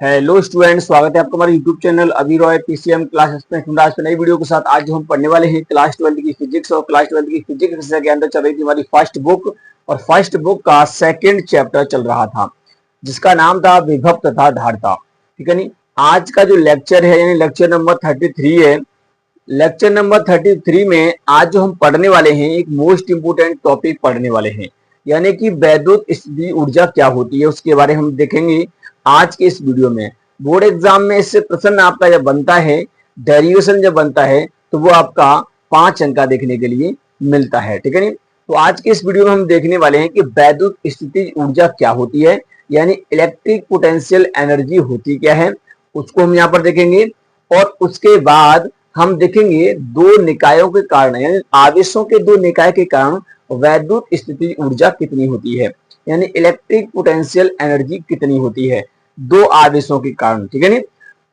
Hello student, स्वागत है आपका हमारे यूट्यूब चैनल अभी रॉय पीसीएम क्लासेस में। आज नई वीडियो के साथ आज जो हम पढ़ने वाले हैं क्लास 12 की फिजिक्स और क्लास 12 की फिजिक्स के अंदर चल रही थी हमारी फर्स्ट बुक। और फर्स्ट बुक का सेकंड चैप्टर चल रहा था जिसका नाम था विभव तथा धारिता। ठीक है नी। आज का जो लेक्चर है यानी लेक्चर नंबर 33 है। लेक्चर नंबर 33 में आज जो हम पढ़ने वाले हैं एक मोस्ट इंपोर्टेंट टॉपिक पढ़ने वाले हैं, यानी कि वैद्युत स्थिति ऊर्जा क्या होती है उसके बारे में हम देखेंगे आज के इस वीडियो में। बोर्ड एग्जाम में इससे प्रश्न आपका जब बनता है, डेरिवेशन जब बनता है तो वो आपका 5 अंक का देखने के लिए मिलता है। ठीक है नी। तो आज के इस वीडियो में हम देखने वाले हैं कि वैद्युत स्थिति ऊर्जा क्या होती है, यानी इलेक्ट्रिक पोटेंशियल एनर्जी होती क्या है, उसको हम यहाँ पर देखेंगे। और उसके बाद हम देखेंगे दो निकायों के कारण यानी आवेशों के दो निकाय के कारण वैद्युत स्थिति ऊर्जा कितनी होती है, यानी इलेक्ट्रिक पोटेंशियल एनर्जी कितनी होती है दो आवेशों के कारण। ठीक है नी।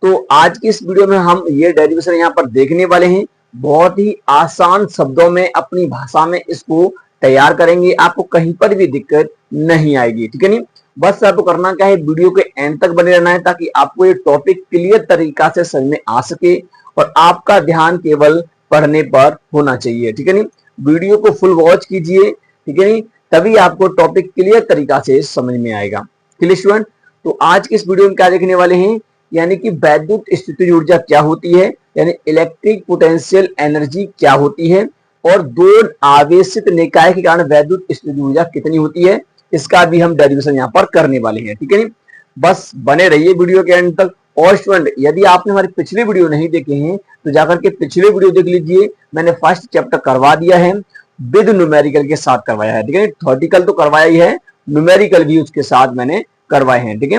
तो आज की इस वीडियो में हम ये डेरिवेशन यहाँ पर देखने वाले हैं। बहुत ही आसान शब्दों में अपनी भाषा में इसको तैयार करेंगे, आपको कहीं पर भी दिक्कत नहीं आएगी। ठीक है नी। बस आपको करना क्या है, वीडियो के एंड तक बने रहना है ताकि आपको ये टॉपिक क्लियर तरीका से समझ में आ सके और आपका ध्यान केवल पढ़ने पर होना चाहिए। ठीक है नी। वीडियो को फुल वॉच कीजिए। ठीक है नी। तभी आपको टॉपिक क्लियर तरीका से समझ में आएगा। Clear student. तो आज के इस वीडियो में क्या देखने वाले हैं, यानी कि वैद्युत स्थितिज ऊर्जा क्या होती है, यानी इलेक्ट्रिक पोटेंशियल एनर्जी क्या होती है और दो आवेशित निकाय के कारण वैद्युत स्थितिज ऊर्जा कितनी होती है, इसका भी हम डेरिवेशन यहाँ पर करने वाले हैं। ठीक है नी। बस बने रहिए वीडियो के एंड तक। और स्टूडेंट यदि आपने हमारे पिछले वीडियो नहीं देखे हैं तो जाकर के पिछले वीडियो देख लीजिए। मैंने फर्स्ट चैप्टर करवा दिया है, विद न्यूमेरिकल के साथ करवाया है। ठीक है। थ्योरेटिकल तो करवाया ही है, न्यूमेरिकल भी उसके साथ मैंने करवाए हैं। ठीक है।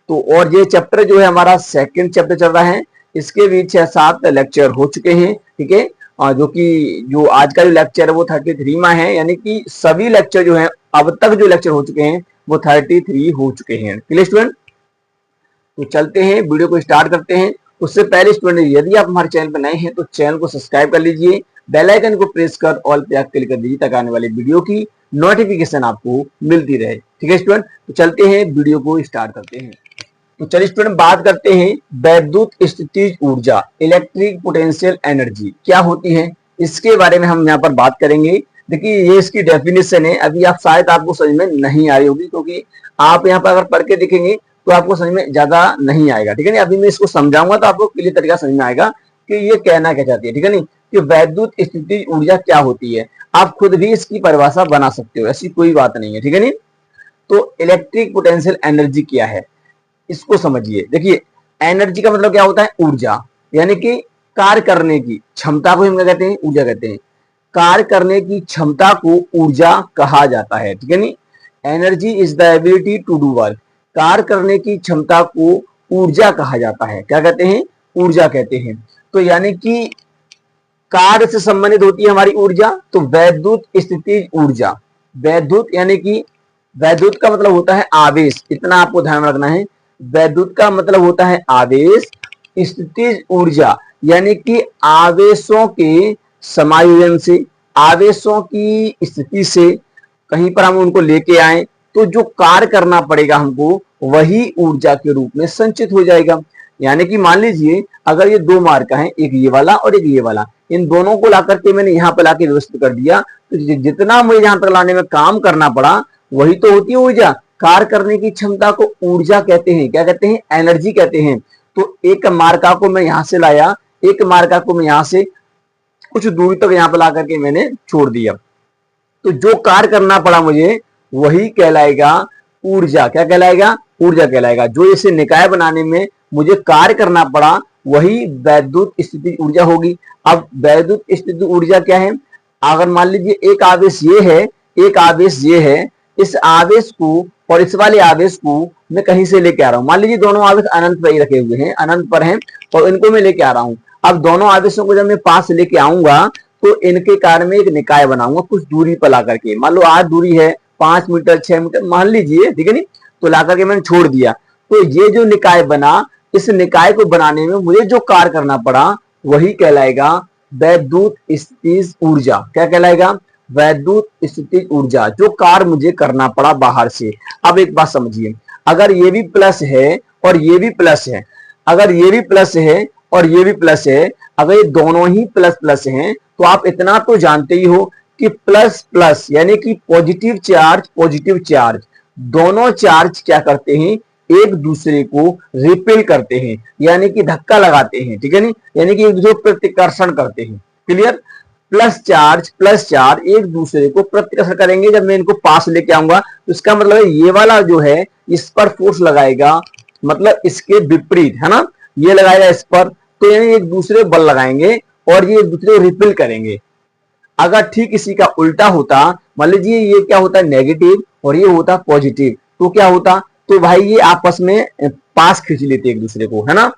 तो और ये चैप्टर जो है हमारा सेकंड चैप्टर चल रहा है, इसके भी 6-7 लेक्चर हो चुके हैं। ठीक है। जो कि जो आज का जो लेक्चर है वो 33 में है, यानी कि सभी लेक्चर जो है अब तक जो लेक्चर हो चुके हैं वो 33 हो चुके हैं। Clear student. तो चलते हैं वीडियो को स्टार्ट करते हैं। उससे पहले स्टूडेंट यदि आप हमारे चैनल पर नए हैं तो चैनल को सब्सक्राइब कर लीजिए, बेल आइकन को प्रेस कर ऑल पे क्लिक कर दीजिए ताकि आने वाली वीडियो की नोटिफिकेशन आपको मिलती रहे। ठीक है स्टूडेंट। तो चलते हैं वीडियो को स्टार्ट करते हैं। तो चलिए स्टूडेंट बात करते हैं वैद्युत स्थितिज ऊर्जा इलेक्ट्रिक पोटेंशियल एनर्जी क्या होती है, इसके बारे में हम यहाँ पर बात करेंगे। देखिए ये इसकी डेफिनेशन है, अभी आप शायद आपको समझ में नहीं आ रही होगी क्योंकि आप यहाँ पर अगर पढ़ के देखेंगे तो आपको समझ में ज्यादा नहीं आएगा। ठीक है नी। अभी मैं इसको समझाऊंगा तो आपको क्लियर तरीका समझ में आएगा कि ये कहना क्या चाहती है। ठीक है नी। कि वैद्युत स्थितिज ऊर्जा क्या होती है, आप खुद भी इसकी परिभाषा बना सकते हो, ऐसी कोई बात नहीं है। ठीक है नी। तो इलेक्ट्रिक पोटेंशियल एनर्जी क्या है इसको समझिए। देखिए एनर्जी का मतलब क्या होता है, ऊर्जा, यानी कि कार्य करने की क्षमता को हम क्या कहते हैं, ऊर्जा कहते हैं। कार्य करने की क्षमता को ऊर्जा कहा जाता है। ठीक है नी। Energy is the ability to do work. कार्य करने की क्षमता को ऊर्जा कहा जाता है। क्या कहते हैं, ऊर्जा कहते हैं। तो यानी कि कार्य से संबंधित होती है हमारी ऊर्जा। तो वैद्युत स्थितिज ऊर्जा, वैद्युत यानी कि वैद्युत का मतलब होता है आवेश, इतना आपको ध्यान रखना है। वैद्युत का मतलब होता है आवेश, स्थितिज ऊर्जा यानी कि आवेशों के समायोजन से, आवेशों की स्थिति से कहीं पर हम उनको लेके आए तो जो कार्य करना पड़ेगा हमको वही ऊर्जा के रूप में संचित हो जाएगा। यानी कि मान लीजिए अगर ये दो मार्का है, एक ये वाला और एक ये वाला, इन दोनों को ला करके मैंने यहाँ पे लाके व्यवस्थित कर दिया तो जितना मुझे यहाँ तक लाने में काम करना पड़ा वही तो होती है ऊर्जा। कार्य करने की क्षमता को ऊर्जा कहते हैं। क्या कहते हैं, एनर्जी कहते हैं। तो एक मार्का को मैं यहाँ से लाया, एक मार्का को मैं यहाँ से कुछ दूरी तक यहाँ पे ला करके मैंने छोड़ दिया, तो जो कार्य करना पड़ा मुझे वही कहलाएगा ऊर्जा। क्या कहलाएगा, ऊर्जा कहलाएगा। जो इसे निकाय बनाने में मुझे कार्य करना पड़ा वही वैद्युत स्थिति ऊर्जा होगी। अब वैद्युत स्थिति ऊर्जा क्या है, अगर मान लीजिए एक आवेश ये है, एक आवेश ये है, इस आवेश को और इस वाले आवेश को मैं कहीं से लेके आ रहा हूं। मान लीजिए दोनों आवेश अनंत पर ही रखे हुए हैं, अनंत पर हैं और इनको मैं लेके आ रहा हूं। अब दोनों आवेशों को जब मैं पास लेके आऊंगा तो इनके कारण में एक निकाय बनाऊंगा कुछ दूरी पर ला करके। मान लो आज दूरी है 5 मीटर 6 मीटर मान लीजिए, ठीक है नी। तो ला करके मैंने छोड़ दिया, तो ये जो निकाय बना, इस निकाय को बनाने में मुझे जो कार्य करना पड़ा वही कहलाएगा वैद्युत स्थितिज ऊर्जा। क्या कहलाएगा, वैद्युत स्थितिज ऊर्जा, जो कार्य मुझे करना पड़ा बाहर से। अब एक बात समझिए, अगर ये भी प्लस है और ये भी प्लस है, अगर ये भी प्लस है और ये भी प्लस है, अगर ये दोनों ही प्लस प्लस हैं, तो आप इतना तो जानते ही हो कि प्लस प्लस यानी कि पॉजिटिव चार्ज दोनों चार्ज क्या करते हैं, एक दूसरे को रिपेल करते हैं, यानी कि धक्का लगाते हैं, ठीक है नहीं, यानी कि एक दूसरे को प्रतिकर्षण करते हैं। क्लियर? प्लस चार्ज एक दूसरे को प्रतिकर्षण करेंगे। जब मैं इनको पास लेके आऊंगा तो इसका मतलब है ये वाला जो है इस पर फोर्स लगाएगा, मतलब इसके विपरीत, है ना, ये लगाएगा इस पर, तो यानी एक दूसरे बल लगाएंगे और ये एक दूसरे को रिपेल करेंगे। अगर ठीक इसी का उल्टा होता, मान लीजिए ये क्या होता है नेगेटिव और ये होता पॉजिटिव, तो क्या होता, तो भाई ये आपस में पास खींच लेते एक दूसरे को, है ना।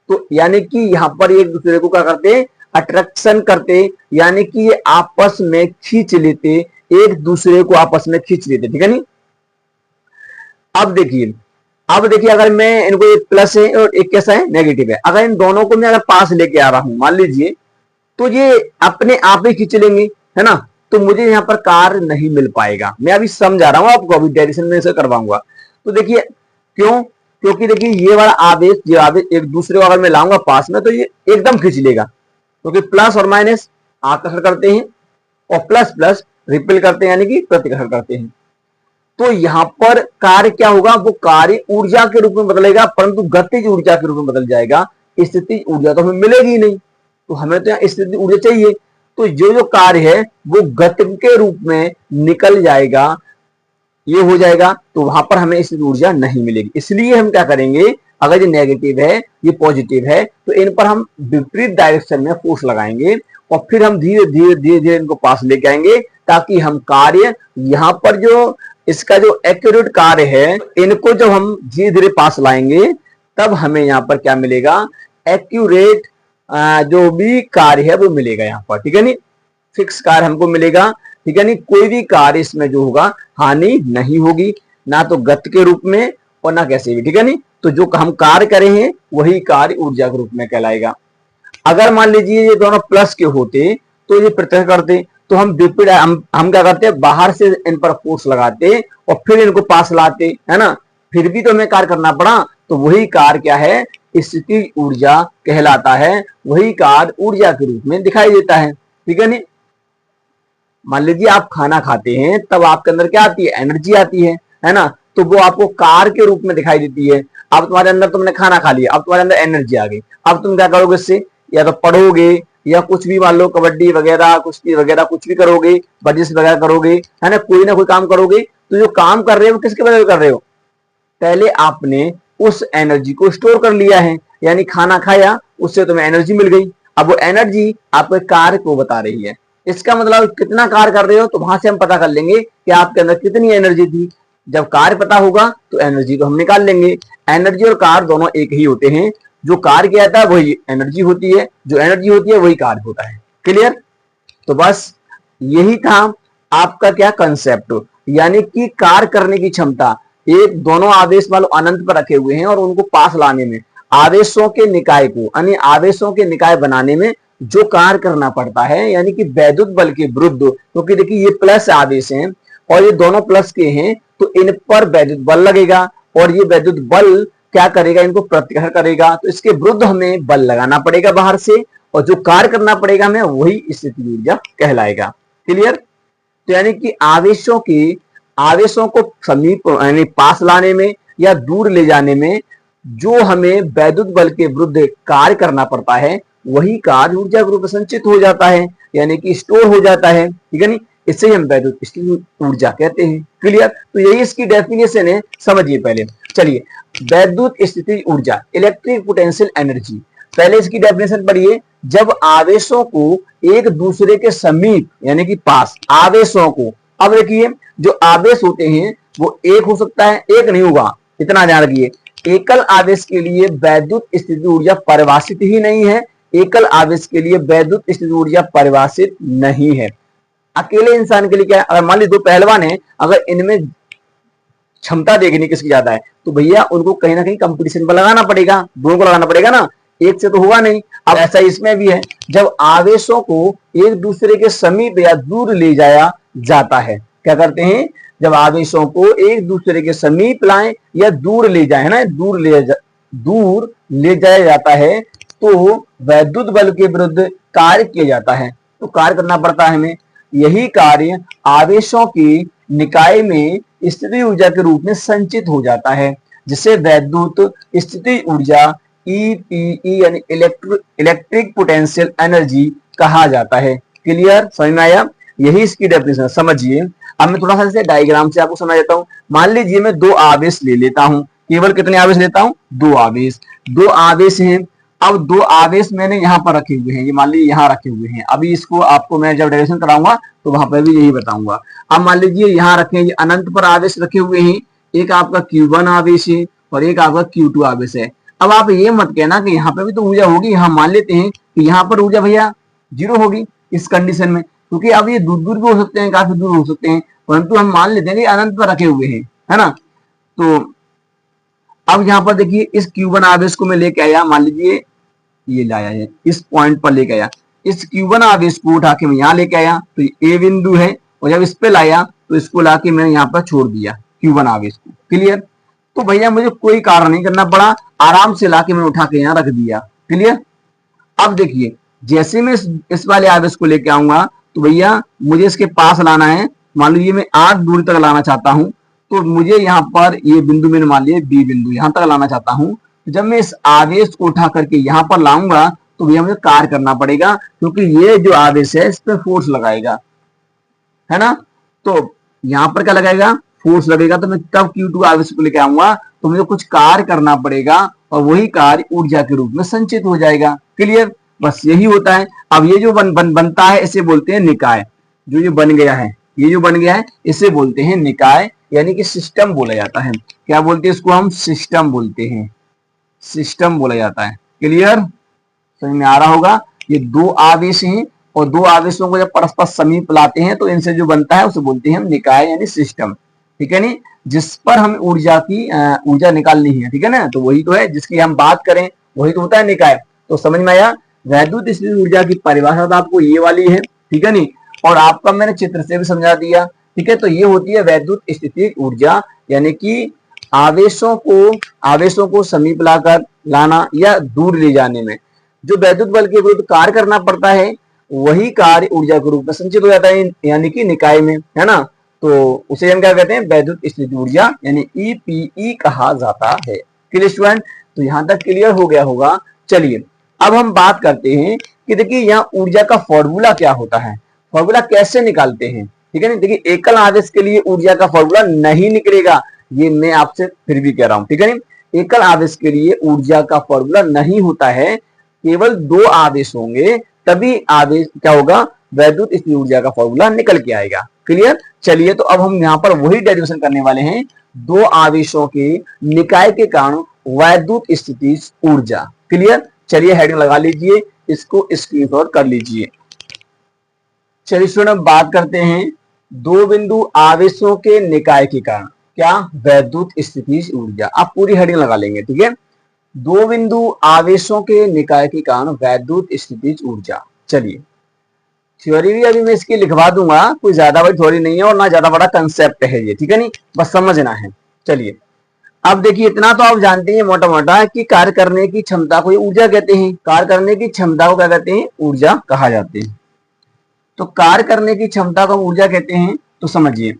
तो यानी कि यहां पर एक दूसरे को क्या करते, अट्रैक्शन करते, यानी कि ये आपस में खींच लेते, एक दूसरे को आपस में खींच लेते, ठीक है नहीं। अब देखिए अगर मैं इनको, एक प्लस है और एक कैसा है नेगेटिव है, अगर इन दोनों को मैं अगर पास लेके आ रहा हूं मान लीजिए, तो ये अपने आप ही खींच लेंगे, है ना। तो मुझे यहाँ पर कार्य नहीं मिल पाएगा। मैं अभी समझा रहा हूं आपको, अभी डायरेक्शन में से करवाऊंगा। तो देखिए क्यों, क्योंकि देखिए ये वाला आवेश, ये आवेश एक दूसरे को अगर मैं लाऊंगा पास में तो ये एकदम खींच लेगा, क्योंकि प्लस और माइनस आकर्षण करते हैं और प्लस प्लस रिपेल करते हैं, यानी कि प्रतिकर्षण करते हैं। तो यहां पर कार्य क्या होगा, वो कार्य ऊर्जा के रूप में बदलेगा, परंतु गतिज ऊर्जा के रूप में बदल जाएगा। स्थितिज ऊर्जा तो हमें मिलेगी ही नहीं, तो हमें तो यहाँ स्थितिज ऊर्जा चाहिए। तो जो कार्य है वो गति के रूप में निकल जाएगा, ये हो जाएगा, तो वहां पर हमें स्थितिज ऊर्जा नहीं मिलेगी। इसलिए हम क्या करेंगे, अगर ये नेगेटिव है ये पॉजिटिव है, तो इन पर हम विपरीत डायरेक्शन में फोर्स लगाएंगे और फिर हम धीरे धीरे इनको पास लेके आएंगे, ताकि हम कार्य यहाँ पर जो इसका जो एक्यूरेट कार्य है, इनको जब हम धीरे धीरे पास लाएंगे तब हमें यहाँ पर क्या मिलेगा, एक्यूरेट जो भी कार्य है वो मिलेगा यहाँ पर, ठीक है नहीं, फिक्स कार्य हमको मिलेगा, ठीक है नहीं। कोई भी कार्य इसमें जो होगा हानि नहीं होगी, ना तो गति के रूप में और ना कैसे भी, ठीक है नहीं। तो जो हम कार्य करे हैं वही कार्य ऊर्जा के रूप में कहलाएगा। अगर मान लीजिए ये दोनों प्लस के होते तो ये प्रतिक्रिया करते, तो हम विपरीत हम क्या करते हैं, बाहर से इन पर फोर्स लगाते और फिर इनको पास लाते, है ना। फिर भी तो हमें कार्य करना पड़ा, तो वही कार्य क्या है, स्थितिज ऊर्जा कहलाता है, वही कार्य ऊर्जा के रूप में दिखाई देता है, ठीक है नहीं। मान लीजिए आप खाना खाते हैं तब आपके अंदर क्या आती है, एनर्जी आती है ना, तो वो आपको कार्य के रूप में दिखाई देती है। अब तुम्हारे अंदर, तुमने खाना खा लिया, अब तुम्हारे अंदर एनर्जी आ गई, अब तुम क्या करोगे इससे, या तो पढ़ोगे या कुछ भी, मान लो कबड्डी वगैरह कुश्ती वगैरह कुछ भी करोगे, वर्जिश वगैरह करोगे, है ना, कोई ना कोई काम करोगे। तो जो काम कर रहे हो किसके वजह से कर रहे हो, पहले आपने उस एनर्जी को स्टोर कर लिया है, यानी खाना खाया उससे तुम्हें एनर्जी मिल गई। अब वो एनर्जी आपके कार्य को बता रही है, इसका मतलब कितना कार्य कर रहे हो, तो वहां से हम पता कर लेंगे कि आपके अंदर कितनी एनर्जी थी। जब कार्य पता होगा तो एनर्जी को हम निकाल लेंगे। एनर्जी और कार्य दोनों एक ही होते हैं, जो कार्य किया था वही एनर्जी होती है, जो एनर्जी होती है वही कार्य होता है। क्लियर? तो बस यही था आपका क्या कंसेप्ट, यानी कि कार्य करने की क्षमता। एक दोनों आवेश मान लो अनंत पर रखे हुए हैं और उनको पास लाने में, आवेशों के निकाय को यानी आवेशों के निकाय बनाने में जो कार्य करना पड़ता है, यानी कि वैद्युत बल के विरुद्ध, क्योंकि देखिए ये प्लस आवेश हैं और ये दोनों प्लस के हैं, तो इन पर वैद्युत बल लगेगा और ये वैद्युत बल क्या करेगा, इनको प्रतिहत करेगा। तो इसके विरुद्ध हमें बल लगाना पड़ेगा बाहर से, और जो कार्य करना पड़ेगा हमें वही स्थितिज ऊर्जा कहलाएगा। क्लियर? तो यानी कि आवेशों को समीप यानी पास लाने में या दूर ले जाने में जो हमें वैद्युत बल के विरुद्ध कार्य करना पड़ता है, वही कार्य ऊर्जा के रूप में संचित हो जाता है, यानी कि स्टोर हो जाता है, ठीक है नहीं। इसे हम वैद्युत स्थितिज ऊर्जा कहते हैं। क्लियर? तो यही इसकी डेफिनेशन है, समझिए पहले। चलिए, वैद्युत स्थितिज ऊर्जा, इलेक्ट्रिक पोटेंशियल एनर्जी, पहले इसकी डेफिनेशन पढ़िए। जब आवेशों को एक दूसरे के समीप यानी कि पास, आवेशों को, अब देखिए जो आवेश होते हैं वो एक हो सकता है, एक नहीं होगा, इतना ध्यान रखिए। एकल आवेश के लिए वैद्युत स्थितिज ऊर्जा परिभाषित ही नहीं है, एकल आवेश के लिए वैद्युत स्थितिज ऊर्जा परिभाषित नहीं है। अकेले इंसान के लिए क्या है, अगर मान लीजिए दो पहलवान है, अगर इनमें क्षमता देखनी किसकी ज्यादा है, तो भैया उनको कहीं ना कहीं कंपटीशन पर लगाना पड़ेगा, दोनों को लगाना पड़ेगा ना, एक से तो होगा नहीं। अब ऐसा इसमें भी है, जब आवेशों को एक दूसरे के समीप या दूर ले जाया जाता है, क्या करते हैं, जब आवेशों को एक दूसरे के समीप लाएं या दूर ले जाए, है ना, दूर दूर ले जाया जाता है तो वैद्युत बल के विरुद्ध कार्य किया जाता है। तो कार्य करना पड़ता है हमें। यही कार्य आवेशों की निकाय में स्थितिज ऊर्जा के रूप में संचित हो जाता है, जिसे वैद्युत स्थितिज ऊर्जा ईपीई यानी इलेक्ट्रिक पोटेंशियल एनर्जी कहा जाता है। क्लियर, समझ में आया? यही इसकी डेफिनेशन समझिए। अब मैं थोड़ा सा इसे डायग्राम से आपको समझा देता हूँ। मान लीजिए मैं दो आवेश ले लेता हूँ। केवल कितने आवेश लेता हूँ? दो आवेश। दो आवेश हैं। अब दो आवेश मैंने यहाँ पर रखे हुए हैं, ये मान लीजिए यहाँ रखे हुए हैं। अभी इसको आपको मैं जब डेरिवेशन कराऊंगा तो वहां पर भी यही बताऊंगा। अब मान लीजिए यहाँ रखे, ये अनंत पर आवेश रखे हुए हैं। एक आपका Q1 आवेश है और एक आपका Q2 आवेश है। अब आप ये मत कहना कि यहाँ पे भी तो ऊर्जा होगी। यहाँ मान लेते हैं कि यहाँ पर ऊर्जा भैया 0 होगी इस कंडीशन में, क्योंकि अब ये दूर दूर भी हो सकते हैं, काफी दूर हो सकते हैं, परंतु हम मान लेते हैं कि अनंत पर रखे हुए हैं, है ना। तो अब यहाँ पर देखिए, इस Q1 आवेश को मैं लेके आया, मान लीजिए ये लाया है, इस पॉइंट पर लेके आया। इस Q1 आवेश को उठा के मैं यहाँ लेके आया, तो ये A बिंदु है, और जब इस पे लाया तो इसको लाके मैंने यहाँ पर छोड़ दिया Q1 आवेश को। क्लियर? तो भैया मुझे कोई कार्य नहीं करना पड़ा, आराम से लाके मैंने उठा के यहाँ रख दिया। क्लियर? अब देखिए, जैसे मैं इस वाले आवेश को लेके आऊंगा तो भैया मुझे इसके पास लाना है। मान लीजिए मैं 8 दूरी तक लाना चाहता हूं, तो मुझे यहाँ पर ये बिंदु मैंने मान लिया B बिंदु, यहाँ तक लाना चाहता हूं। तो जब मैं इस आवेश को उठा करके यहाँ पर लाऊंगा तो भैया मुझे कार्य करना पड़ेगा, क्योंकि ये जो आवेश है इस पर फोर्स लगाएगा, है ना। तो यहाँ पर क्या लगाएगा? फोर्स लगेगा। तो मैं तब Q2 आवेश को लेके आऊंगा तो मुझे कुछ कार्य करना पड़ेगा, और वही कार्य ऊर्जा के रूप में संचित हो जाएगा। क्लियर? बस यही होता है। अब ये जो बनता है इसे बोलते हैं निकाय। जो ये बन गया है, ये जो बन गया है इसे बोलते हैं निकाय, यानी कि सिस्टम बोला जाता है। क्या बोलते हैं इसको? हम सिस्टम बोलते हैं, सिस्टम बोला जाता है। क्लियर? समझ में आ रहा होगा? ये दो आवेश हैं, और दो आवेशों को जब परस्पर समीप लाते हैं तो इनसे जो बनता है उसे बोलते हैं हम निकाय यानी सिस्टम। ठीक है नी? जिस पर हम ऊर्जा निकालनी है, ठीक है ना, तो वही तो है जिसकी हम बात करें, वही तो होता है निकाय। तो समझ में आया? वैद्युत स्थितिज ऊर्जा की परिभाषा तो आपको ये वाली है, ठीक है नी, और आपका मैंने चित्र से भी समझा दिया। ठीक है, तो ये होती है वैद्युत स्थितिज ऊर्जा, यानी कि आवेशों को समीप लाना या दूर ले जाने में जो वैद्युत बल के विरुद्ध कार्य करना पड़ता है, वही कार्य ऊर्जा के रूप में संचित हो जाता है, यानी कि निकाय में, है ना। तो उसे हम क्या कहते हैं? वैद्युत स्थितिज ऊर्जा यानी ईपीई कहा जाता है। Clear student? तो यहां तक क्लियर हो गया होगा। चलिए अब हम बात करते हैं कि देखिए यहाँ ऊर्जा का फॉर्मूला क्या होता है, फॉर्मूला कैसे निकालते हैं। ठीक है ना? देखिए एकल आवेश के लिए ऊर्जा का फॉर्मूला नहीं निकलेगा, ये मैं आपसे फिर भी कह रहा हूं। ठीक है ना? एकल आवेश के लिए ऊर्जा का फॉर्मूला नहीं होता है, केवल दो आवेश होंगे तभी आवेश क्या होगा? वैद्युत स्थितिज ऊर्जा का फॉर्मूला निकल के आएगा। क्लियर? चलिए तो अब हम यहाँ पर वही डेरिवेशन करने वाले हैं, दो आवेशों के निकाय के कारण वैद्युत स्थितिज ऊर्जा। क्लियर? चलिए हेडिंग लगा लीजिए, इसको स्क्रीनशॉट कर लीजिए। चलिए स्टूडेंट बात करते हैं दो बिंदु आवेशों के निकाय के कारण क्या? वैद्युत स्थितिज ऊर्जा। आप पूरी हेडिंग लगा लेंगे, ठीक है। दो बिंदु आवेशों के निकाय के कारण वैद्युत स्थितिज ऊर्जा। चलिए थ्योरी भी अभी मैं इसकी लिखवा दूंगा, कोई ज्यादा बड़ी थ्योरी नहीं है और ना ज्यादा बड़ा कंसेप्ट है ये, ठीक है नहीं, बस समझना है। चलिए अब देखिए इतना तो आप जानते हैं मोटा मोटा कि कार्य करने की क्षमता को ऊर्जा कहते हैं, कार्य करने की क्षमता को क्या कहते हैं? ऊर्जा कहा जाते हैं। तो कार्य करने की क्षमता को ऊर्जा कहते हैं। तो समझिए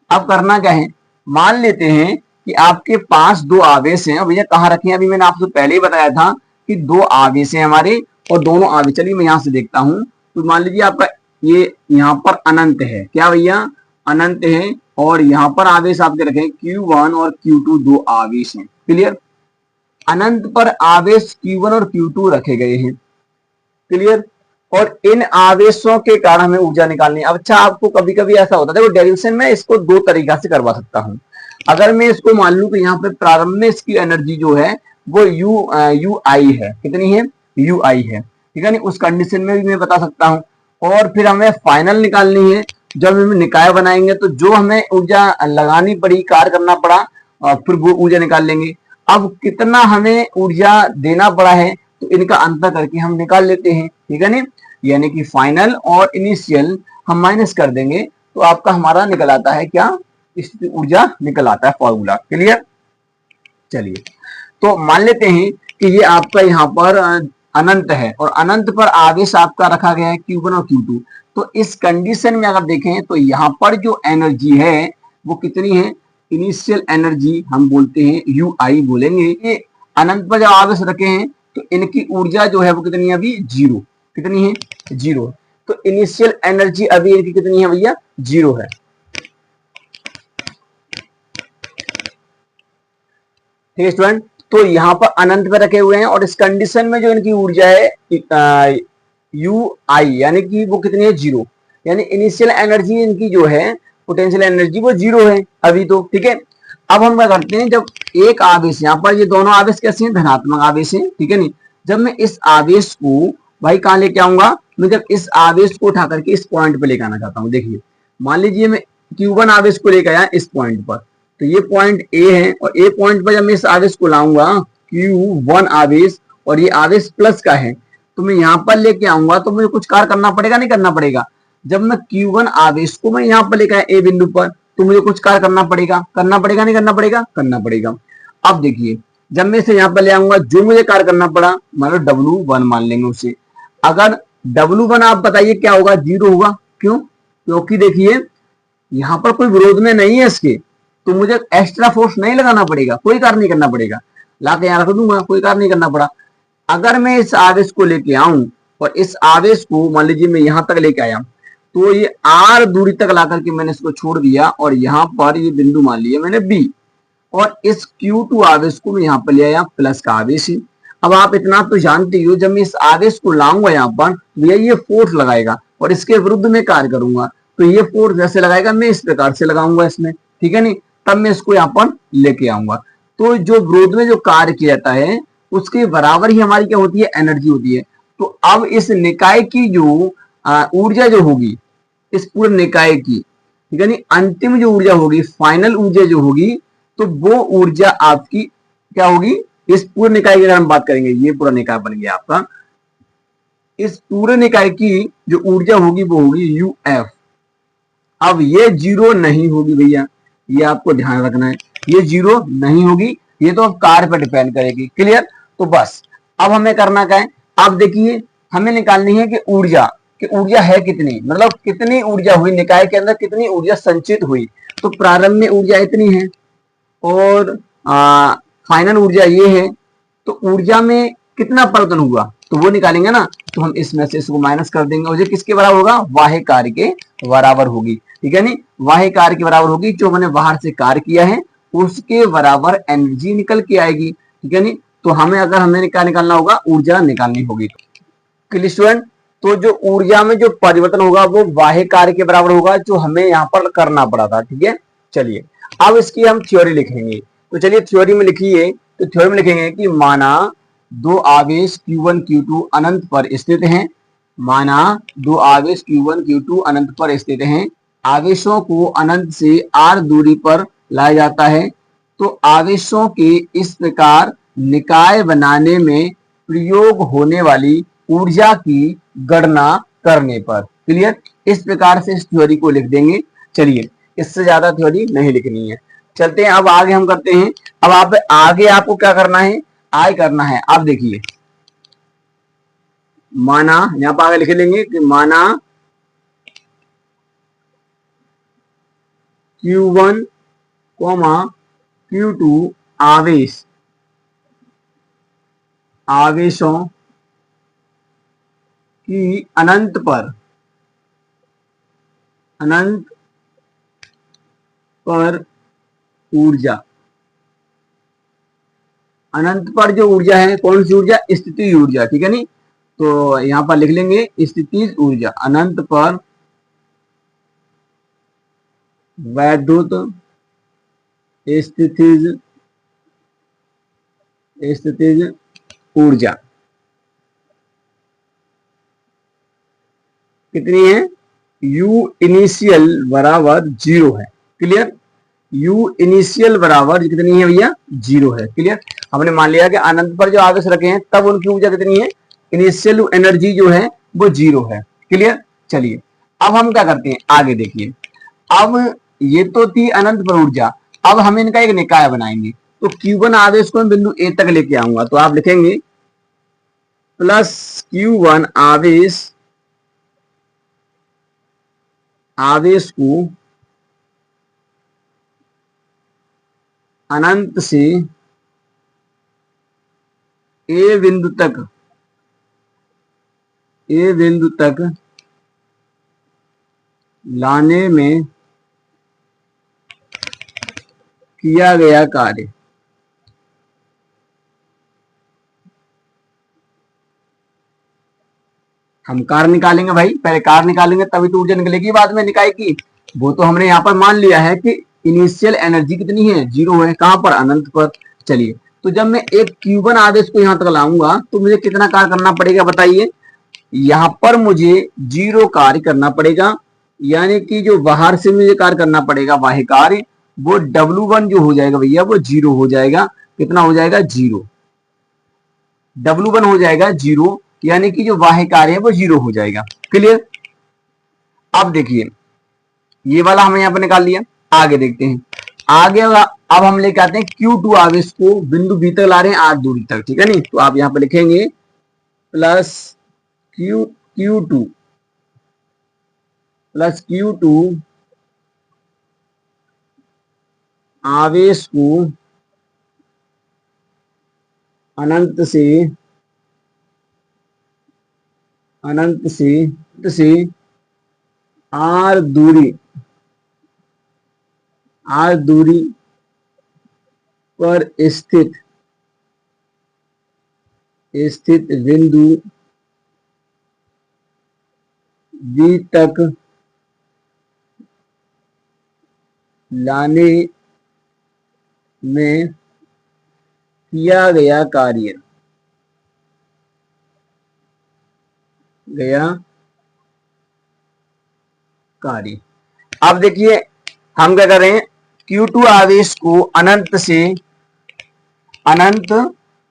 अब करना क्या है, मान लेते हैं कि आपके पास दो आवेश हैं। भैया कहाँ रखे हैं? अभी मैंने आपसे पहले ही बताया था कि दो आवेश हैं हमारे, और दोनों आवेश, चलिए मैं यहां से देखता हूं। तो मान लीजिए आपका ये यहाँ पर अनंत है, क्या भैया? अनंत है, और यहाँ पर आवेश आपके रखे Q1 और Q2 दो आवेश हैं। क्लियर? अनंत पर आवेश Q1 और Q2 रखे गए हैं। क्लियर? और इन आवेशों के कारण हमें ऊर्जा निकालनी है। अब अच्छा आपको कभी कभी ऐसा होता है, देखो डेरिवेशन में इसको दो तरीका से करवा सकता हूं। अगर मैं इसको मान लूं कि यहाँ पे प्रारंभ में इसकी एनर्जी जो है वो यू आई है, कितनी है? यू आई है, ठीक है नहीं, उस कंडीशन में भी मैं बता सकता हूँ। और फिर हमें फाइनल निकालनी है, जब हम निकाय बनाएंगे तो जो हमें ऊर्जा लगानी पड़ी, कार्य करना पड़ा, फिर वो ऊर्जा निकाल लेंगे। अब कितना हमें ऊर्जा देना पड़ा है तो इनका अंतर करके हम निकाल लेते हैं, ठीक है नहीं, यानी कि फाइनल और इनिशियल हम माइनस कर देंगे तो आपका हमारा निकल आता है क्या? स्थितिज ऊर्जा निकल आता है फॉर्मूला। क्लियर? चलिए तो मान लेते हैं कि ये आपका यहाँ पर अनंत है और अनंत पर आवेश आपका रखा गया है Q1 और Q2। तो इस कंडीशन में अगर देखें तो यहाँ पर जो एनर्जी है वो कितनी है, इनिशियल एनर्जी हम बोलते हैं UI बोलेंगे। ये अनंत पर जब आवेश रखे हैं तो इनकी ऊर्जा जो है वो कितनी है अभी, जीरो। कितनी है, जीरो। तो इनिशियल एनर्जी अभी इनकी कितनी है भैया, जीरो है। ठीक है स्टूडेंट, तो यहाँ पर अनंत पे रखे हुए हैं और इस कंडीशन में जो इनकी ऊर्जा है UI यानी कि वो कितनी है, जीरो। यानी इनिशियल एनर्जी इनकी जो है पोटेंशियल एनर्जी वो जीरो है अभी तो। ठीक है, अब हम क्या करते हैं, जब एक आवेश, यहाँ पर ये दोनों आवेश कैसे हैं, धनात्मक आवेश है। ठीक है नहीं, जब मैं इस आवेश को भाई कहाँ लेके आऊंगा, मैं जब इस आवेश को उठा करके इस पॉइंट पे लेके आना चाहता हूँ। देखिए मान लीजिए मैं Q1 आवेश को लेकर आया इस पॉइंट पर, तो ये पॉइंट A है और A पॉइंट पर जब मैं इस आवेश को लाऊंगा Q1 आवेश और ये आवेश प्लस का है, तो मैं यहाँ पर लेके आऊंगा तो मुझे कुछ कार्य करना पड़ेगा, नहीं करना पड़ेगा। जब मैं Q1 आवेश को मैं यहाँ पर लेकर आया A बिंदु पर, तो मुझे कुछ कार्य करना पड़ेगा, नहीं करना पड़ेगा, करना पड़ेगा। अब देखिए जब मैं इसे यहाँ पर ले आऊंगा, जो मुझे कार्य करना पड़ा मतलब W1 मान लेंगे उसे। अगर W1 आप बताइए क्या होगा, जीरो होगा। क्यों, क्योंकि देखिए यहाँ पर कोई विरोध में नहीं है इसके, तो मुझे एक्स्ट्रा फोर्स नहीं लगाना पड़ेगा, कोई कार्य नहीं करना पड़ेगा, लाके यहाँ रख दूंगा, कोई कार्य नहीं करना पड़ा। अगर मैं इस आवेश को लेके आऊं और इस आवेश को मान लीजिए मैं यहां तक लेके आया, तो ये R दूरी तक ला करके मैंने इसको छोड़ दिया और यहाँ पर ये बिंदु मान लिया मैंने B, और इस Q2 आवेश को मैं यहाँ पर ले आया, प्लस का आवेश है। अब आप इतना तो जानते हो, जब मैं इस आवेश को लाऊंगा यहाँ पर, भैया ये फोर्स लगाएगा और इसके विरुद्ध में कार्य करूंगा, तो ये फोर्स जैसे लगाएगा मैं इस प्रकार से लगाऊंगा इसमें। ठीक है नहीं, तब मैं इसको यहाँ पर लेके आऊंगा। तो जो विरोध में जो कार्य किया जाता है उसके बराबर ही हमारी क्या होती है, एनर्जी होती है। तो अब इस निकाय की जो ऊर्जा जो होगी, इस पूरे निकाय की, ठीक है नहीं, अंतिम जो ऊर्जा होगी, फाइनल ऊर्जा जो होगी, तो वो ऊर्जा आपकी क्या होगी, इस पूरे निकाय की अगर हम बात करेंगे, ये पूरा निकाय बन गया आपका, इस पूरे निकाय की जो ऊर्जा होगी वो होगी UF। अब ये जीरो नहीं होगी भैया, ये आपको ध्यान रखना है, ये जीरो नहीं होगी, ये तो अब कार्य पर डिपेंड करेगी। क्लियर, तो बस अब हमें करना क्या है, अब देखिए हमें निकालनी है कि ऊर्जा है कितनी, मतलब कितनी ऊर्जा हुई निकाय के अंदर, कितनी ऊर्जा संचित हुई। तो प्रारंभ में ऊर्जा इतनी है और फाइनल ऊर्जा ये है, तो ऊर्जा में कितना परिवर्तन हुआ तो वो निकालेंगे ना। तो हम इसमें से इसको माइनस कर देंगे और ये किसके बराबर होगा, वाह्य कार्य के बराबर होगी। ठीक है नहीं, वाह्य कार्य के बराबर होगी, जो मैंने बाहर से कार्य किया है उसके बराबर एनर्जी निकल के आएगी। ठीक है नहीं, तो हमें क्या निकालना होगा, ऊर्जा निकालनी होगी। क्लियर स्टूडेंट, तो जो ऊर्जा में जो परिवर्तन होगा वो वाह्य कार्य के बराबर होगा, जो हमें यहाँ पर करना पड़ा था। ठीक है, चलिए अब इसकी हम थ्योरी लिखेंगे। तो चलिए थ्योरी में लिखिए, तो थ्योरी में लिखेंगे कि माना दो आवेश Q1 Q2 अनंत पर स्थित हैं, माना दो आवेश Q1 Q2 अनंत पर स्थित हैं, आवेशों को अनंत से R दूरी पर लाया जाता है। तो आवेशों के इस प्रकार निकाय बनाने में प्रयोग होने वाली ऊर्जा की गणना करने पर। क्लियर, इस प्रकार से इस थ्योरी को लिख देंगे। चलिए इससे ज्यादा थ्योरी नहीं लिखनी है, चलते हैं अब आगे हम करते हैं। अब आगे आपको क्या करना है, आगे करना है। आप देखिए माना, यहां पर आगे लिख लेंगे कि माना Q1, Q2 आवेशों की अनंत पर ऊर्जा, अनंत पर जो ऊर्जा है, कौन सी ऊर्जा, स्थितिज ऊर्जा। ठीक है नहीं, तो यहां पर लिख लेंगे स्थितिज ऊर्जा, अनंत पर वैद्युत स्थितिज ऊर्जा कितनी है, U इनिशियल बराबर जीरो है। क्लियर, U इनिशियल बराबर कितनी है भैया, जीरो है। क्लियर, हमने मान लिया कि अनंत पर जो आवेश रखे हैं तब उनकी ऊर्जा कितनी है, इनिशियल एनर्जी जो है वो जीरो है। क्लियर, चलिए अब हम क्या करते हैं, आगे देखिए। अब ये तो थी अनंत पर ऊर्जा, अब हम इनका एक निकाय बनाएंगे। तो Q1 आवेश को मैं बिंदु ए तक लेके आऊंगा, तो आप लिखेंगे प्लस Q1 आवेश को अनंत से ए बिंदु तक लाने में किया गया कार्य। हम कार्य निकालेंगे भाई, पहले कार्य निकालेंगे तभी तो ऊर्जा निकलेगी बाद में निकाय की। वो तो हमने यहाँ पर मान लिया है कि इनिशियल एनर्जी कितनी है, 0 है। कहां पर, अनंत पर। चलिए, तो जब मैं एक Q1 आवेश को यहां तक लाऊंगा तो मुझे कितना कार्य करना पड़ेगा बताइए। यहां पर मुझे 0 कार्य करना पड़ेगा, यानी कि जो बाहर से मुझे कार्य करना पड़ेगा बाह्य कार्य, वो W1 जो हो जाएगा भैया वो 0 हो जाएगा। कितना हो जाएगा, 0। W1 हो जाएगा 0, यानी कि जो बाह्य कार्य है वो 0 हो जाएगा। क्लियर। अब देखिए, ये वाला हमने यहां पर निकाल लिया। आगे देखते हैं, आगे अब हम लेके आते हैं Q2 आवेश को बिंदु बी तक ला रहे हैं 8 दूरी तक, ठीक है नहीं। तो आप यहां पर लिखेंगे प्लस Q2 आवेश को अनंत से आर दूरी पर स्थित बिंदु बी तक लाने में किया गया कार्य। अब देखिए हम क्या कर रहे हैं, Q2 आवेश को अनंत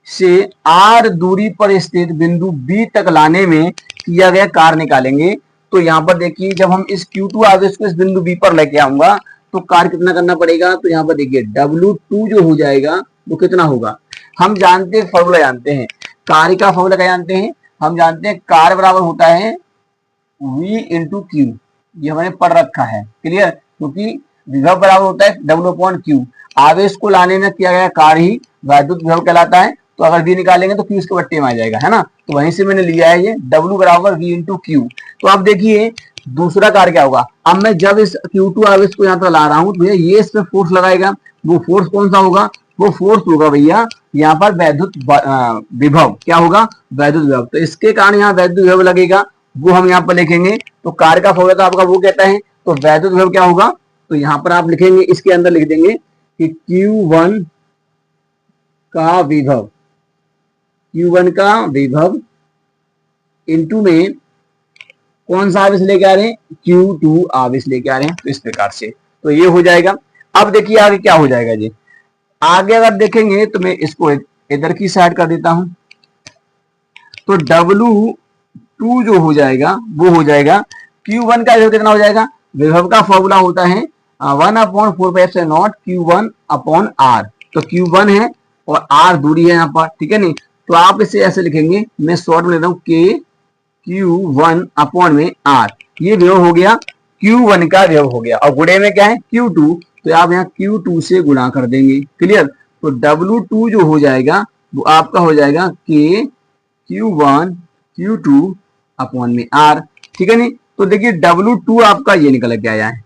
से R दूरी पर स्थित बिंदु B तक लाने में किया गया कार्य निकालेंगे। तो यहाँ पर देखिए, जब हम इस Q2 आवेश को इस बिंदु B पर लेके आऊंगा तो कार्य कितना करना पड़ेगा। तो यहाँ पर देखिए W2 जो हो जाएगा वो कितना होगा। हम जानते हैं, फॉर्मूला जानते हैं, कार्य का फॉर्मूला क्या जानते हैं, हम जानते हैं कार्य बराबर होता है V इंटू Q। ये हमने पढ़ रखा है। क्लियर। क्योंकि विभव बराबर होता है W/Q। आवेश को लाने में किया गया कार्य ही वैद्युत विभव कहलाता है। तो अगर V निकालेंगे तो Q इसके बट्टे में आ जाएगा, है ना। तो वहीं से मैंने लिया है ये W बराबर V इंटू Q। तो आप देखिए दूसरा कार्य क्या होगा। अब मैं जब इस Q2 आवेश को यहाँ पर ला रहा हूं तो भैया ये इस पर फोर्स लगाएगा। वो फोर्स कौन सा होगा, वो फोर्स होगा भैया यहाँ पर वैद्युत विभव। क्या होगा, वैद्युत विभव। तो इसके कारण यहाँ वैद्युत विभव लगेगा, वो हम यहाँ पर लिखेंगे। तो कार्य का फॉर्मूला तो आपका वो कहता है, तो वैद्युत विभव क्या होगा। तो यहाँ पर आप लिखेंगे, इसके अंदर लिख देंगे कि Q1 का विभव इंटू में कौन सा आवेश लेके आ रहे हैं, Q2 आवेश लेके आ रहे हैं। तो इस प्रकार से तो ये हो जाएगा। अब देखिए आगे क्या हो जाएगा जी। आगे अगर देखेंगे तो मैं इसको इधर की साइड कर देता हूं, तो W2 जो हो जाएगा वो हो जाएगा Q1 का विभव कितना हो जाएगा। विभव का फॉर्मूला होता है 1/4πε0 Q1/R। तो Q1 है और R दूरी है यहाँ पर, ठीक है नहीं। तो आप इसे ऐसे लिखेंगे, मैं शॉर्ट में लेता हूँ Q1/R। ये विभव हो गया, Q1 का विभव हो गया, और गुणे में क्या है Q2। तो आप यहाँ Q2 से गुणा कर देंगे। क्लियर। तो W2 जो हो जाएगा वो आपका हो जाएगा K Q1/R। ठीक है नहीं। तो देखिए W2 आपका ये निकल के आया है,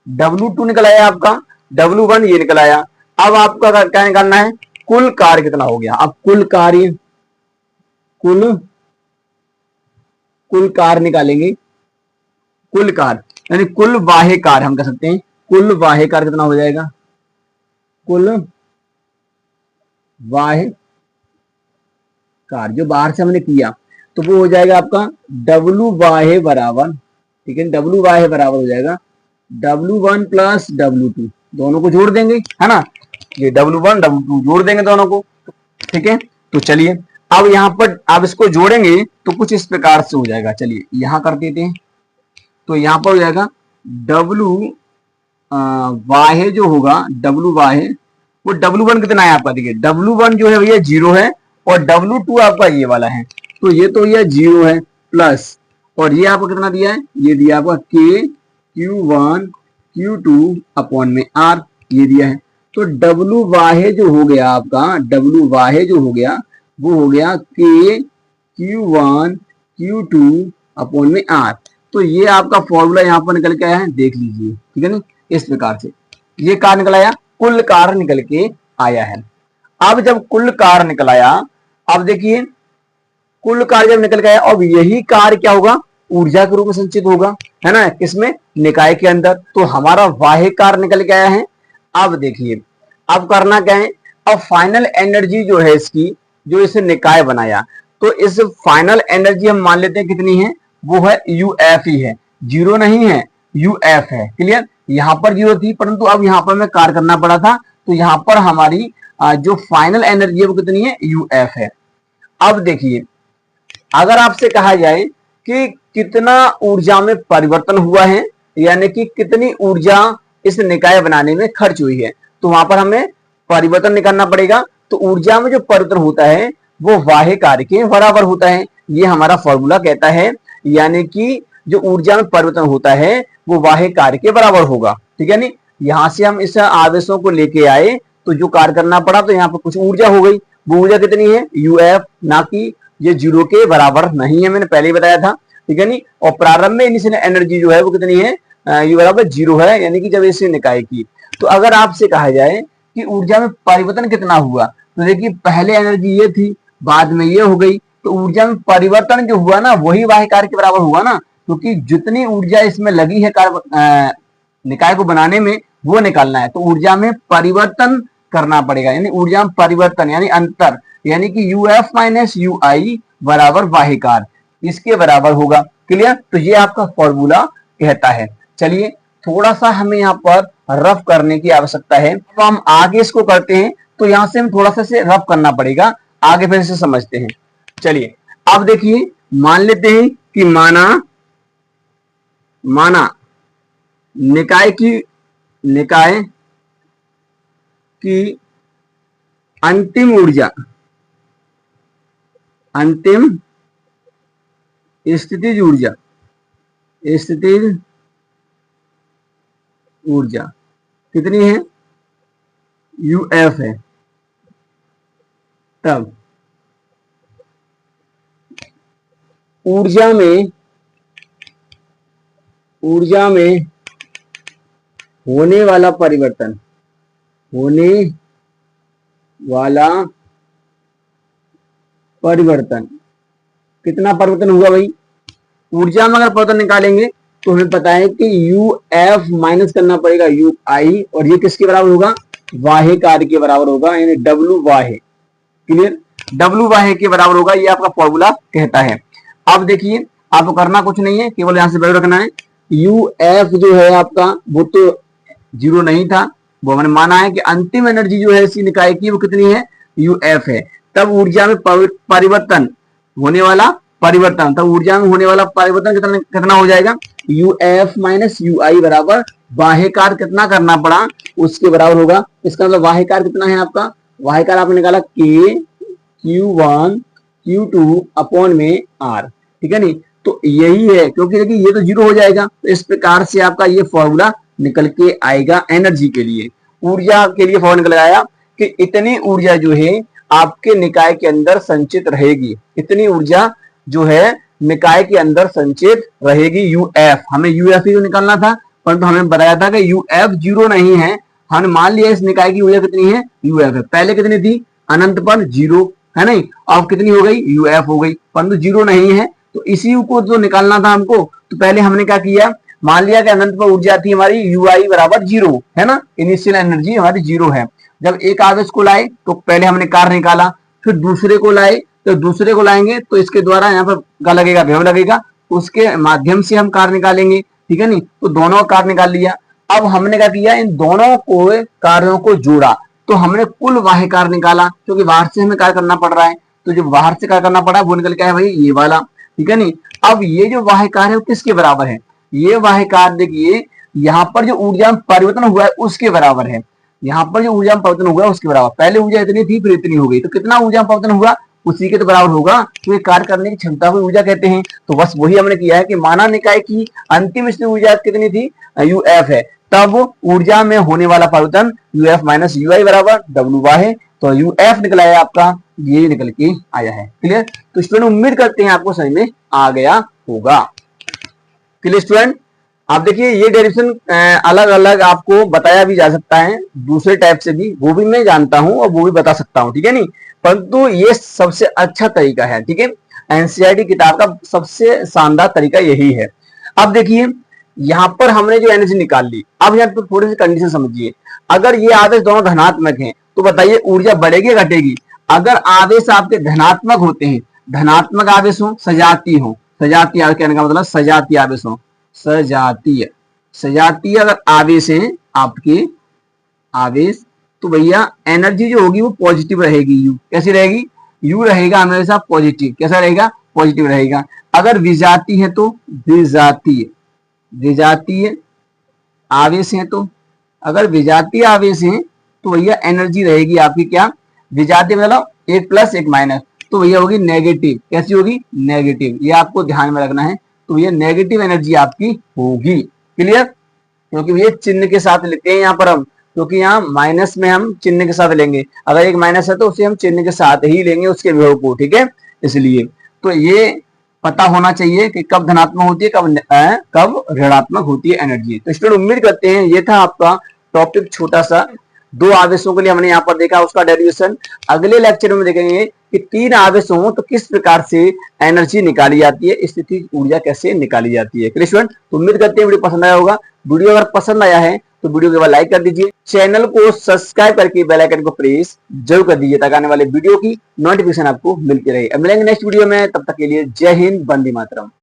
W2 निकल आया आपका, W1 ये निकल आया। अब आपका क्या निकालना है, कुल कार्य कितना हो गया। अब कुल कार्य निकालेंगे। कुल कार्य यानी कुल बाह्य कार्य हम कह सकते हैं। कुल बाह्य कार्य कितना हो जाएगा, कुल बाह्य कार्य जो बाहर से हमने किया तो वो हो जाएगा आपका W बाह्य बराबर, ठीक है, W बाह्य बराबर हो जाएगा W1 प्लस W2। दोनों को जोड़ देंगे, है ना। ये W1 W2 जोड़ देंगे दोनों को, ठीक है। तो चलिए अब यहाँ पर आप इसको जोड़ेंगे तो कुछ इस प्रकार से हो जाएगा। चलिए यहां कर देते हैं, तो यहां पर हो जाएगा W बाह्य जो होगा, W बाह्य वो W1 कितना है आपका, देखिए W1 जो है भैया 0 है और W2 आपका ये वाला है, तो ये तो ये 0 है प्लस, और ये आपको कितना दिया है, ये दिया आपका K Q1 Q2 अपॉन में R, ये दिया है। तो W वाहे जो हो गया आपका, W वाहे जो हो गया वो हो गया K Q1 Q2 अपॉन में R। तो ये आपका फॉर्मूला यहाँ पर निकल के आया है, देख लीजिए, ठीक है नहीं, इस प्रकार से ये कार निकल आया, कुल कार निकल के आया है। अब जब कुल कार निकल आया, अब देखिए कुल कार जब निकल गया, अब यही कार क्या होगा, ऊर्जा के रूप में संचित होगा, है ना, किसमें, निकाय के अंदर। तो हमारा वाह्य कार निकल के आया है। अब देखिए अब करना क्या है, अब फाइनल एनर्जी जो है इसकी, जो इसे निकाय बनाया, तो इस फाइनल एनर्जी हम मान लेते हैं कितनी है, वो है UF ही है, 0 नहीं है, UF है, क्लियर। यहाँ पर 0 थी, परंतु अब यहाँ पर हमें कार्य करना पड़ा था, तो यहाँ पर हमारी जो फाइनल एनर्जी है वो कितनी है, UF है। अब देखिए अगर आपसे कहा जाए कि कितना ऊर्जा में परिवर्तन हुआ है, यानी कि कितनी ऊर्जा इस निकाय बनाने में खर्च हुई है, तो वहां पर हमें परिवर्तन निकालना पड़ेगा। तो ऊर्जा में जो परिवर्तन होता है वो वाह्य कार्य के बराबर होता है, ये हमारा फॉर्मूला कहता है, यानी कि जो ऊर्जा में परिवर्तन होता है वो वाह्य कार्य के बराबर होगा, ठीक है नहीं। यहां से हम इस आवेशों को लेके आए तो जो कार्य करना पड़ा, तो यहाँ पर कुछ ऊर्जा हो गई, वो ऊर्जा कितनी है, UF, ना कि ये 0 के बराबर नहीं है, मैंने पहले ही बताया था, ठीक है नहीं। और प्रारंभ में इनिशियल एनर्जी जो है वो कितनी है, U बराबर 0 है, यानी कि जब इसे निकाय की। तो अगर आपसे कहा जाए कि ऊर्जा में परिवर्तन कितना हुआ, तो देखिए पहले एनर्जी ये थी, बाद में ये हो गई, तो ऊर्जा में परिवर्तन जो हुआ ना वही वाह्य कार्य के बराबर हुआ ना, क्योंकि जितनी ऊर्जा इसमें लगी है निकाय को बनाने में वो निकालना है, तो ऊर्जा में परिवर्तन करना पड़ेगा, यानी ऊर्जा में परिवर्तन यानी अंतर, यानी कि UF माइनस UI बराबर वाह्य कार्य, इसके बराबर होगा, क्लियर। तो ये आपका फॉर्मूला कहता है। चलिए थोड़ा सा हमें यहाँ पर रफ करने की आवश्यकता है, तो हम आगे इसको करते हैं, तो यहाँ से हम थोड़ा सा से रफ करना पड़ेगा, आगे फिर से समझते हैं। चलिए अब देखिए मान लेते हैं कि माना निकाय की अंतिम स्थितिज ऊर्जा कितनी है, UF है। तब ऊर्जा में होने वाला परिवर्तन कितना परिवर्तन हुआ भाई, ऊर्जा में अगर परिवर्तन निकालेंगे तो हमें पता है कि UF माइनस करना पड़ेगा UI, और ये किसके बराबर होगा, वाह्य कार्य के बराबर होगा, यानी W वाह्य, क्लियर, W वाह्य के बराबर होगा, ये आपका फॉर्मूला कहता है। अब देखिए आपको करना कुछ नहीं है, केवल यहां से वैल्यू रखना है। UF जो है आपका वो तो 0 नहीं था, वो हमने माना है कि अंतिम एनर्जी जो है इसी निकाय की वो कितनी है, UF है। तब ऊर्जा में परिवर्तन होने वाला परिवर्तन, तब ऊर्जा में होने वाला परिवर्तन कितना हो जाएगा, UF माइनस UI बराबर वाह्य कार्य कितना करना पड़ा उसके बराबर होगा। इसका मतलब वाह्य कार्य कितना है आपका, वाह्य कार्य आपने निकाला K Q1 Q2 अपॉन में R, ठीक है नहीं। तो यही है, क्योंकि देखिए ये तो 0 हो जाएगा, तो इस प्रकार से आपका ये फॉर्मूला निकल के आएगा एनर्जी के लिए। ऊर्जा के लिए फॉर्मूला निकल आया कि इतनी ऊर्जा जो है आपके निकाय के अंदर संचित रहेगी, इतनी ऊर्जा जो है निकाय के अंदर संचित रहेगी, UF, हमें UF ही तो निकालना था, परंतु हमें बताया था कि UF 0 नहीं है, हमने मान लिया इस निकाय की ऊर्जा कितनी है, UF है। पहले कितनी थी, अनंत पर 0 है नहीं, अब कितनी हो गई, UF हो गई, परंतु 0 नहीं है, तो इसी को जो निकालना था हमको, तो पहले हमने क्या किया, मान लिया कि अनंत पर ऊर्जा थी हमारी UI बराबर 0 है ना, इनिशियल एनर्जी हमारी 0 है। जब एक आवेश को लाए तो पहले हमने कार्य निकाला, फिर दूसरे को लाए तो दूसरे को लाएंगे तो इसके द्वारा यहाँ पर क्या लगेगा, विभव लगेगा, उसके माध्यम से हम कार्य निकालेंगे, ठीक है नहीं। तो दोनों कार्य निकाल लिया। अब हमने क्या किया, इन दोनों को कार्यों को जोड़ा, तो हमने कुल वाह्य कार्य निकाला, क्योंकि बाहर से हमें कार्य करना पड़ रहा है, तो जो बाहर से कार्य करना पड़ा वो निकल के आया भाई ये वाला, ठीक है नहीं। अब ये जो वाह्य कार्य है वो किसके बराबर है, ये वाह्य कार्य देखिए यहाँ पर जो ऊर्जा में परिवर्तन हुआ है उसके बराबर है। यहाँ पर जो ऊर्जा में परिवर्तन होगा उसके बराबर। पहले ऊर्जा इतनी थी फिर इतनी हो गई, तो कितना ऊर्जा में परिवर्तन हुआ उसी के तो बराबर होगा। तो ये कार्य करने की क्षमता को ऊर्जा कहते हैं। तो बस वही हमने किया है कि माना निकाय की अंतिम स्थिति ऊर्जा कितनी थी, यूएफ है, तब ऊर्जा में होने वाला परिवर्तन यूएफ माइनस यूआई बराबर डब्ल्यू वाई है। तो यूएफ निकला है आपका, ये निकल के आया है। क्लियर? तो स्टूडेंट उम्मीद करते हैं आपको समझ में आ गया होगा। Clear student? आप देखिए ये डेरिवेशन अलग अलग आपको बताया भी जा सकता है दूसरे टाइप से भी, वो भी मैं जानता हूं और वो भी बता सकता हूं, ठीक है नहीं, परंतु ये सबसे अच्छा तरीका है। ठीक है, एनसीईआरटी किताब का सबसे शानदार तरीका यही है। अब देखिए यहां पर हमने जो एनर्जी निकाल ली, अब यहाँ पर थोड़ी सी कंडीशन समझिए। अगर ये आवेश दोनों धनात्मक हैं तो बताइए ऊर्जा बढ़ेगी या घटेगी? अगर आवेश आपके धनात्मक होते हैं, धनात्मक आवेश हो, सजातीय हो, सजातीय आवेश कहने का मतलब सजातीय आवेश हो, सजातीय सजातीय अगर आवेश है आपके आवेश, तो भैया एनर्जी जो होगी वो पॉजिटिव रहेगी। यू कैसी रहेगी? यू रहेगा हमेशा पॉजिटिव। कैसा रहेगा? पॉजिटिव रहेगा। अगर विजातीय है तो विजातीय, विजातीय आवेश है तो, अगर विजातीय आवेश है तो भैया एनर्जी रहेगी आपकी क्या? विजातीय मतलब एक प्लस एक माइनस, तो भैया होगी नेगेटिव। कैसी होगी? नेगेटिव। ये आपको ध्यान में रखना है। तो ये नेगेटिव एनर्जी आपकी होगी। क्लियर? क्योंकि ये चिन्ह के साथ लेते हैं यहाँ पर हम, क्योंकि यहाँ माइनस में हम चिन्ह के साथ लेंगे। अगर एक माइनस है तो उसे हम चिन्ह के साथ ही लेंगे उसके विभव को। ठीक है, इसलिए तो ये पता होना चाहिए कि कब धनात्मक होती है, कब ऋणात्मक होती है एनर्जी। तो स्टूडेंट उम्मीद करते हैं ये था आपका टॉपिक छोटा सा, दो आवेशों के लिए हमने यहाँ पर देखा उसका डेरिवेशन। अगले लेक्चर में देखेंगे कि तीन आवेश हो तो किस प्रकार से एनर्जी निकाली जाती है, स्थिति ऊर्जा कैसे निकाली जाती है। स्टूडेंट तो उम्मीद करते हैं वीडियो पसंद आया होगा। वीडियो अगर पसंद आया है तो वीडियो के बाद लाइक कर दीजिए, चैनल को सब्सक्राइब करके बेल आइकन को प्रेस जरूर कर दीजिए ताकि आने वाले वीडियो की नोटिफिकेशन आपको मिलती रहे। अब मिलेंगे नेक्स्ट वीडियो में, तब तक के लिए जय हिंद, वंदे मातरम।